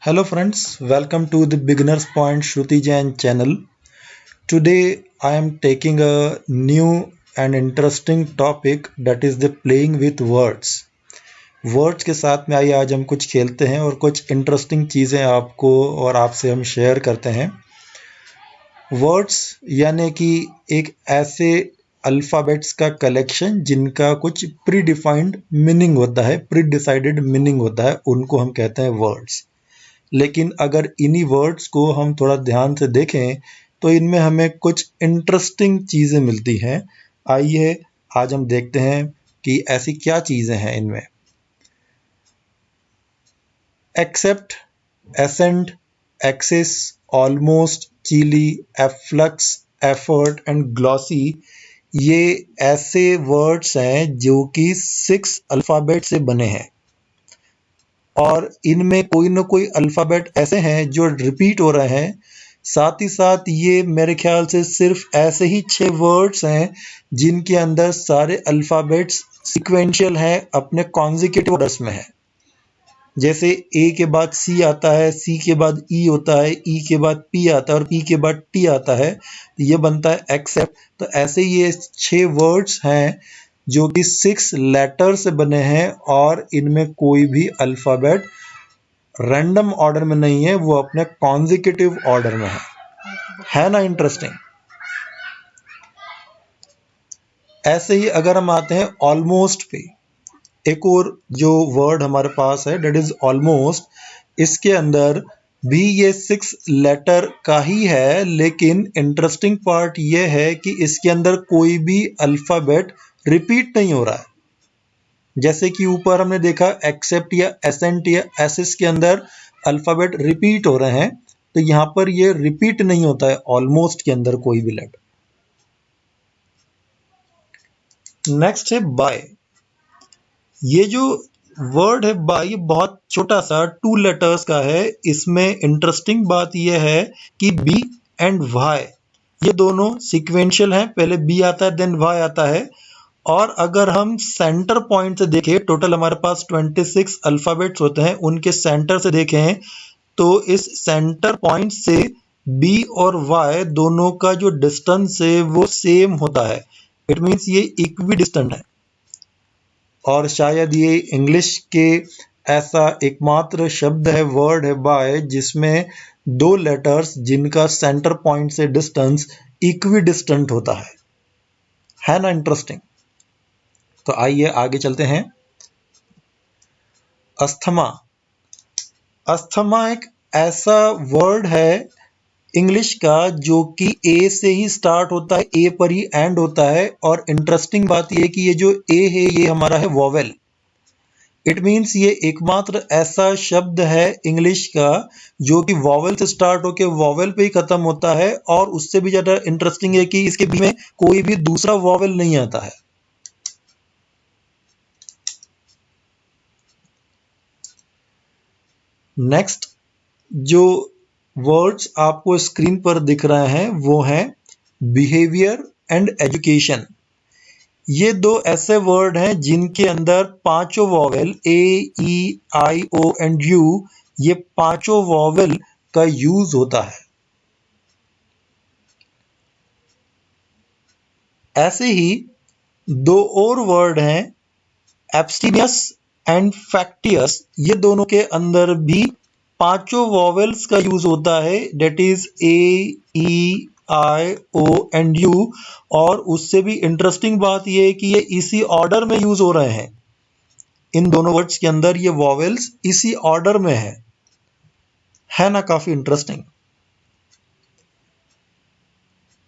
Hello friends, welcome to the Beginner's Point Shruti Jain channel. Today I am taking a new and interesting topic that is the playing with words. Words के साथ में आइए आज हम कुछ खेलते हैं और कुछ इंटरेस्टिंग चीज़ें आपको और आपसे हम शेयर करते हैं। वर्ड्स यानी कि एक ऐसे अल्फ़ाबेट्स का कलेक्शन जिनका कुछ प्री डिफाइंड मीनिंग होता है, प्री डिसाइडेड मीनिंग होता है, उनको हम कहते हैं वर्ड्स। लेकिन अगर इन्हीं वर्ड्स को हम थोड़ा ध्यान से देखें तो इनमें हमें कुछ इंटरेस्टिंग चीज़ें मिलती हैं। आइए आज हम देखते हैं कि ऐसी क्या चीज़ें हैं इनमें। Except, ascent, axis, almost, chilly, efflux, effort and glossy ये ऐसे वर्ड्स हैं जो कि 6 अल्फ़ाबेट से बने हैं और इनमें कोई ना कोई अल्फ़ाबेट ऐसे हैं जो रिपीट हो रहे हैं। साथ ही साथ ये मेरे ख्याल से सिर्फ ऐसे ही 6 वर्ड्स हैं जिनके अंदर सारे अल्फ़ाबेट्स सीक्वेंशियल हैं, अपने कॉन्जिक्यूटिव ऑर्डर्स में हैं। जैसे ए के बाद सी आता है, सी के बाद ई होता है, ई के बाद पी आता है और पी के बाद टी आता है, तो ये बनता है एक्सेप्ट। तो ऐसे ये 6 वर्ड्स हैं जो कि 6 लेटर से बने हैं और इनमें कोई भी अल्फ़ाबेट रैंडम ऑर्डर में नहीं है, वो अपने कॉन्जिक्यूटिव ऑर्डर में है ना इंटरेस्टिंग। ऐसे ही अगर हम आते हैं ऑलमोस्ट पे, एक और जो वर्ड हमारे पास है डेट इज ऑलमोस्ट, इसके अंदर भी ये 6 लेटर का ही है, लेकिन इंटरेस्टिंग पार्ट ये है कि इसके अंदर कोई भी अल्फ़ाबेट रिपीट नहीं हो रहा है। जैसे कि ऊपर हमने देखा एक्सेप्ट या एसेंट या एसिस के अंदर अल्फ़ाबेट रिपीट हो रहे हैं, तो यहाँ पर ये रिपीट नहीं होता है ऑलमोस्ट के अंदर कोई भी लेटर। नेक्स्ट है बाय। ये जो वर्ड है बाय, ये बहुत छोटा सा 2 लेटर्स का है। इसमें इंटरेस्टिंग बात यह है कि बी एंड वाई ये दोनों सीक्वेंशियल हैं, पहले बी आता है देन वाई आता है। और अगर हम सेंटर पॉइंट से देखें, टोटल हमारे पास 26 अल्फ़ाबेट्स होते हैं, उनके सेंटर से देखें तो इस सेंटर पॉइंट से बी और वाई दोनों का जो डिस्टेंस है वो सेम होता है। इट मीन्स ये इक्वी डिस्टेंट है। और शायद ये इंग्लिश के ऐसा एकमात्र शब्द है, वर्ड है बाय, जिसमें 2 लेटर्स जिनका सेंटर पॉइंट से डिस्टेंस इक्वी डिस्टेंट होता है ना इंटरेस्टिंग। तो आइए आगे चलते हैं। अस्थमा। अस्थमा एक ऐसा वर्ड है इंग्लिश का जो कि ए से ही स्टार्ट होता है, ए पर ही एंड होता है। और इंटरेस्टिंग बात यह कि ये जो ए है ये हमारा है वॉवेल। इट मीन्स ये एकमात्र ऐसा शब्द है इंग्लिश का जो कि वॉवेल से स्टार्ट होकर वॉवेल पे ही खत्म होता है। और उससे भी ज्यादा इंटरेस्टिंग है कि इसके बीच में कोई भी दूसरा वॉवेल नहीं आता है। नेक्स्ट जो वर्ड्स आपको स्क्रीन पर दिख रहे हैं वो हैं बिहेवियर एंड एजुकेशन। ये 2 ऐसे वर्ड हैं जिनके अंदर पांचों vowel A, E, I, O and U, ये पांचों वॉवेल का यूज होता है। ऐसे ही 2 और वर्ड हैं एब्स्टीमियस एंड फैक्टियस। ये दोनों के अंदर भी पांचों वॉवेल्स का यूज होता है, that is A, E, I, O and U. और उससे भी इंटरेस्टिंग बात यह है कि ये इसी ऑर्डर में यूज हो रहे हैं। इन दोनों वर्ड्स के अंदर ये वॉवेल्स इसी ऑर्डर में है ना, काफी इंटरेस्टिंग।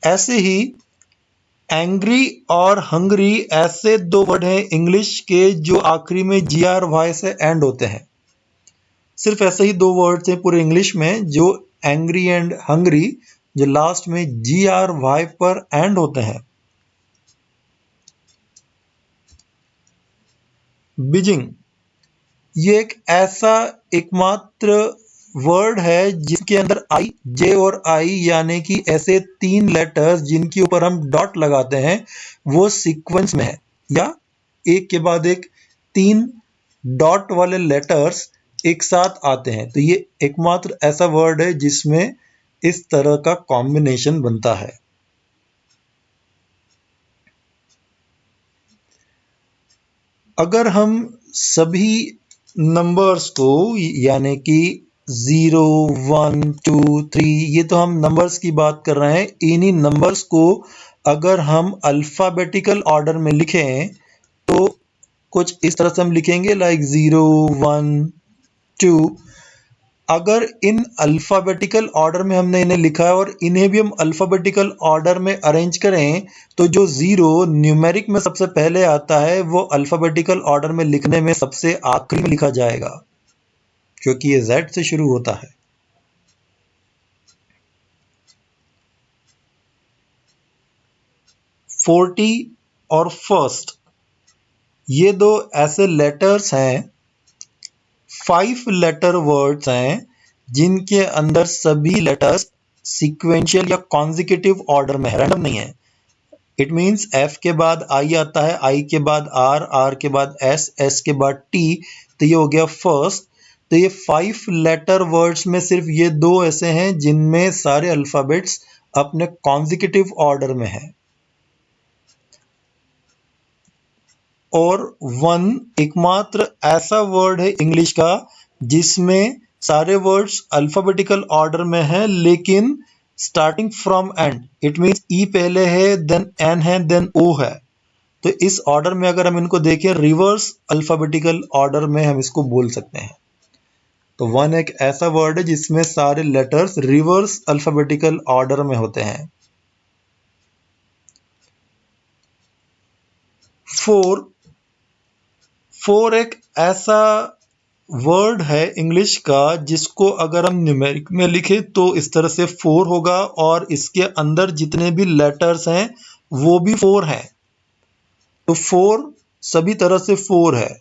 ऐसे ही एंग्री और हंग्री ऐसे 2 वर्ड हैं इंग्लिश के जो आखिरी में जी आर वाई से एंड होते हैं। सिर्फ ऐसे ही 2 वर्ड्स हैं पूरे इंग्लिश में जो एंग्री एंड हंग्री, जो लास्ट में जी आर वाई पर एंड होते हैं। बीजिंग ये एक ऐसा एकमात्र वर्ड है जिसके अंदर आई, जे और आई यानी कि ऐसे 3 लेटर्स जिनके ऊपर हम डॉट लगाते हैं वो सीक्वेंस में है, या एक के बाद एक 3 डॉट वाले लेटर्स एक साथ आते हैं। तो ये एकमात्र ऐसा वर्ड है जिसमें इस तरह का कॉम्बिनेशन बनता है। अगर हम सभी नंबर्स को, यानी कि 0, 1, 2, 3, ये तो हम नंबर्स की बात कर रहे हैं, इन्हीं नंबर्स को अगर हम अल्फाबेटिकल ऑर्डर में लिखें तो कुछ इस तरह से हम लिखेंगे, लाइक 0, 1, 2। अगर इन अल्फाबेटिकल ऑर्डर में हमने इन्हें लिखा है और इन्हें भी हम अल्फाबेटिकल ऑर्डर में अरेंज करें, तो जो 0 न्यूमेरिक में सबसे पहले आता है वो अल्फाबेटिकल ऑर्डर में लिखने में सबसे आखिरी में लिखा जाएगा, क्योंकि ये Z से शुरू होता है। फोर्टी और फर्स्ट, ये दो ऐसे लेटर्स हैं, 5 लेटर वर्ड्स हैं, जिनके अंदर सभी लेटर्स सीक्वेंशियल या कॉन्जिक्यूटिव ऑर्डर में है, रैंडम नहीं है। इट मीन्स F के बाद I आता है, I के बाद R, R के बाद S, S के बाद T, तो ये हो गया फर्स्ट। तो ये 5 लेटर वर्ड्स में सिर्फ ये दो ऐसे हैं जिनमें सारे अल्फाबेट्स अपने कॉन्जिक्यूटिव ऑर्डर में है। और 1 एकमात्र ऐसा वर्ड है इंग्लिश का जिसमें सारे वर्ड्स अल्फाबेटिकल ऑर्डर में है, लेकिन starting from and. It means ई पहले है, देन एन है, देन ओ है। तो इस ऑर्डर में अगर हम इनको देखें, रिवर्स अल्फाबेटिकल ऑर्डर में हम इसको बोल सकते हैं। तो 1 एक ऐसा वर्ड है जिसमें सारे लेटर्स रिवर्स अल्फाबेटिकल ऑर्डर में होते हैं। 4 एक ऐसा वर्ड है इंग्लिश का जिसको अगर हम न्यूमेरिक में लिखें तो इस तरह से 4 होगा, और इसके अंदर जितने भी लेटर्स हैं वो भी 4 हैं। तो 4 सभी तरह से 4 है,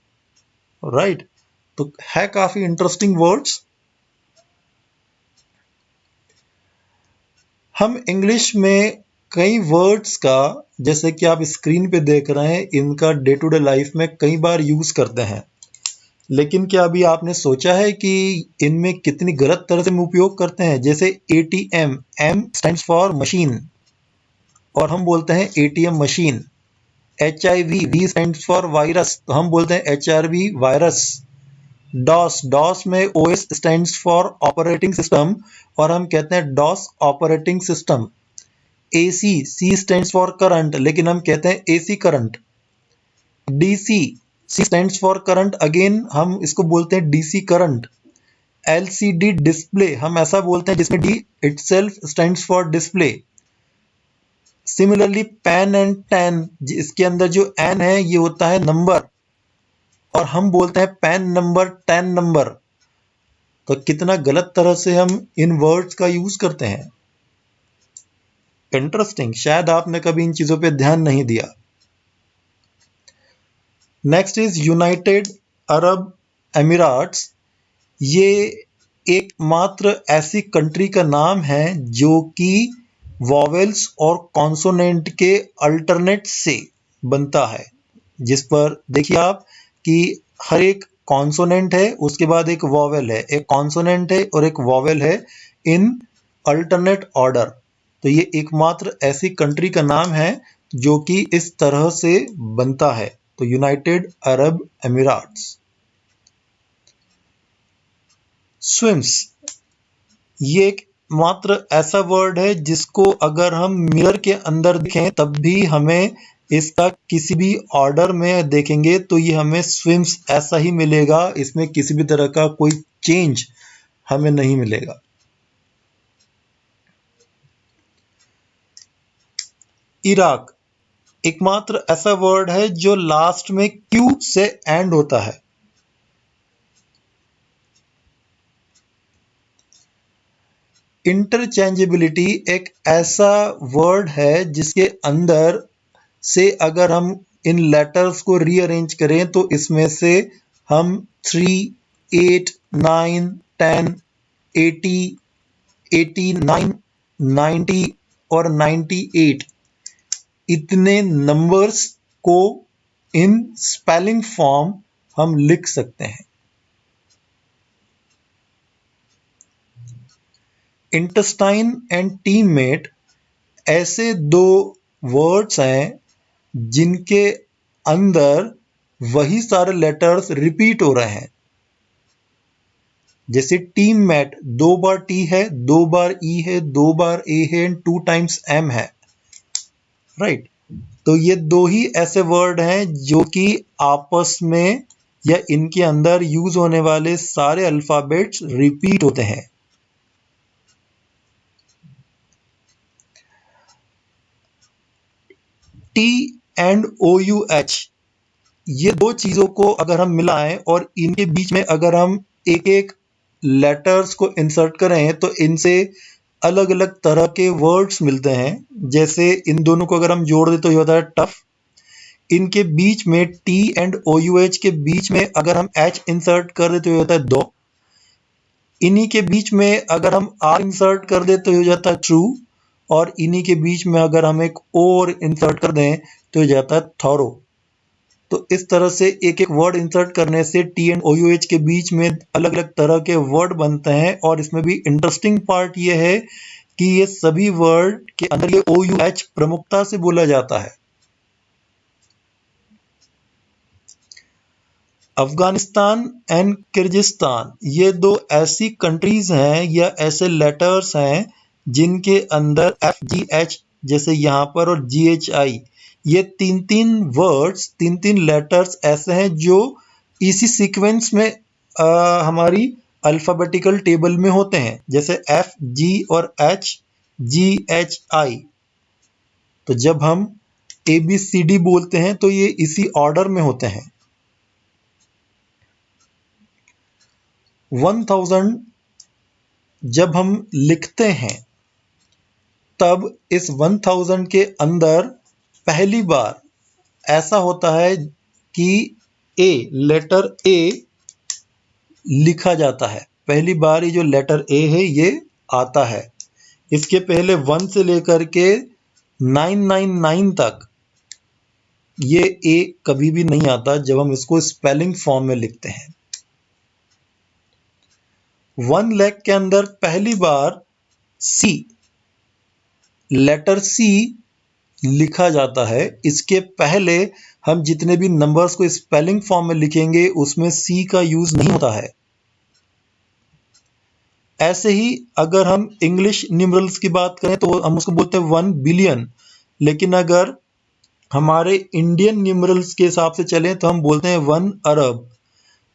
राइट। तो है काफी इंटरेस्टिंग वर्ड्स। हम इंग्लिश में कई वर्ड्स का, जैसे कि आप स्क्रीन पे देख रहे हैं, इनका डे टू डे लाइफ में कई बार यूज करते हैं, लेकिन क्या अभी आपने सोचा है कि इनमें कितनी गलत तरह से हम उपयोग करते हैं। जैसे ATM, M stands for machine, और हम बोलते हैं ATM machine. HIV, V stands for virus, तो हम बोलते हैं HRV वायरस। डॉस, डॉस में OS stands for operating system, और हम कहते हैं DOS operating system. AC, C stands for current, लेकिन हम कहते हैं AC current. DC, C stands for current, again हम इसको बोलते हैं DC करंट। LCD डिस्प्ले, हम ऐसा बोलते हैं जिसमें D itself stands for display. Similarly pen and ten, इसके अंदर जो एन है ये होता है नंबर, और हम बोलते हैं पेन नंबर, 10 नंबर। तो कितना गलत तरह से हम इन वर्ड्स का यूज करते हैं। इंटरेस्टिंग, शायद आपने कभी इन चीजों पे ध्यान नहीं दिया। Next is United Arab Emirates. ये एकमात्र ऐसी कंट्री का नाम है जो कि वॉवेल्स और कॉन्सोनेंट के अल्टरनेट से बनता है, जिस पर देखिए आप कि हर एक कॉन्सोनेंट है, उसके बाद एक वॉवेल है, एक कॉन्सोनेंट है और एक वॉवेल है, इन अल्टरनेट ऑर्डर। तो ये एकमात्र ऐसी कंट्री का नाम है जो कि इस तरह से बनता है। तो यूनाइटेड अरब एमिराट्स। स्विम्स, ये एक मात्र ऐसा वर्ड है जिसको अगर हम मिरर के अंदर देखें तब भी हमें इसका किसी भी ऑर्डर में देखेंगे तो ये हमें स्विम्स ऐसा ही मिलेगा, इसमें किसी भी तरह का कोई चेंज हमें नहीं मिलेगा। इराक, एकमात्र ऐसा वर्ड है जो लास्ट में क्यू से एंड होता है। इंटरचेंजेबिलिटी एक ऐसा वर्ड है जिसके अंदर से अगर हम इन लेटर्स को रीअरेंज करें तो इसमें से हम 3, 8, 9, 10, 80, 89, 90 और 98 इतने नंबर्स को इन स्पेलिंग फॉर्म हम लिख सकते हैं। इंटेस्टाइन एंड टीममेट ऐसे दो वर्ड्स हैं जिनके अंदर वही सारे लेटर्स रिपीट हो रहे हैं। जैसे टीममेट 2 बार टी है, 2 बार ई है, 2 बार ए है एंड 2 टाइम्स एम है, राइट। तो ये दो ही ऐसे वर्ड हैं जो कि आपस में या इनके अंदर यूज होने वाले सारे अल्फाबेट्स रिपीट होते हैं। T and O U H, ये दो चीजों को अगर हम मिलाएं और इनके बीच में अगर हम एक एक लेटर्स को इंसर्ट करें तो इनसे अलग अलग तरह के वर्ड्स मिलते हैं। जैसे इन दोनों को अगर हम जोड़ दें तो ये होता है टफ। इनके बीच में T and O U H के बीच में अगर हम एच इंसर्ट कर दे तो ये होता है दो। इन्हीं के बीच में अगर हम आर इंसर्ट कर दे तो ये हो जाता है ट्रू, और इन्हीं के बीच में अगर हम एक और इंसर्ट कर दें तो ये जाता है थॉरो। तो इस तरह से एक एक वर्ड इंसर्ट करने से T and O U H के बीच में अलग अलग तरह के वर्ड बनते हैं। और इसमें भी इंटरेस्टिंग पार्ट ये है कि ये सभी वर्ड के अंदर ये ओ यू एच प्रमुखता से बोला जाता है। अफगानिस्तान एंड किर्गिस्तान, ये दो ऐसी कंट्रीज हैं या ऐसे लेटर्स हैं जिनके अंदर एफ जी एच जैसे यहाँ पर और जी एच आई, ये तीन तीन वर्ड्स, तीन तीन लेटर्स ऐसे हैं जो इसी सीक्वेंस में हमारी अल्फाबेटिकल टेबल में होते हैं। जैसे एफ जी और एच, जी एच आई। तो जब हम ए बी सी डी बोलते हैं तो ये इसी ऑर्डर में होते हैं। 1000 जब हम लिखते हैं तब इस 1000 के अंदर पहली बार ऐसा होता है कि ए, लेटर ए लिखा जाता है। पहली बार ये जो लेटर ए है ये आता है। इसके पहले 1 से लेकर के 999 तक ये ए कभी भी नहीं आता जब हम इसको स्पेलिंग फॉर्म में लिखते हैं। 1 लाख के अंदर पहली बार सी, लेटर सी लिखा जाता है। इसके पहले हम जितने भी नंबर्स को स्पेलिंग फॉर्म में लिखेंगे उसमें सी का यूज नहीं होता है। ऐसे ही अगर हम इंग्लिश न्यूमरल्स की बात करें तो हम उसको बोलते हैं 1 बिलियन, लेकिन अगर हमारे इंडियन न्यूमरल्स के हिसाब से चलें तो हम बोलते हैं 1 अरब।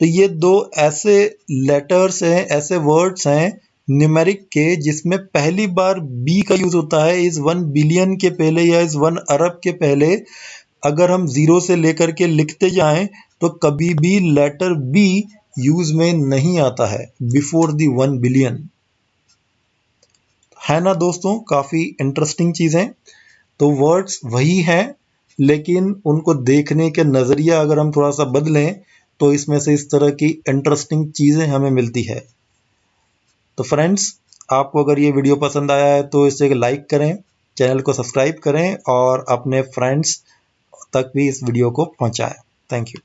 तो ये दो ऐसे लेटर्स हैं, ऐसे वर्ड्स हैं न्यूमेरिक के जिसमें पहली बार बी का यूज होता है। इस 1 बिलियन के पहले या इस 1 अरब के पहले अगर हम 0 से लेकर के लिखते जाएं तो कभी भी लेटर बी यूज में नहीं आता है बिफोर द 1 बिलियन। है ना दोस्तों, काफी इंटरेस्टिंग चीजें। तो वर्ड्स वही हैं लेकिन उनको देखने के नजरिया अगर हम थोड़ा सा बदलें तो इसमें से इस तरह की इंटरेस्टिंग चीजें हमें मिलती है। तो फ्रेंड्स, आपको अगर ये वीडियो पसंद आया है तो इसे लाइक करें, चैनल को सब्सक्राइब करें और अपने फ्रेंड्स तक भी इस वीडियो को पहुंचाएं। Thank you.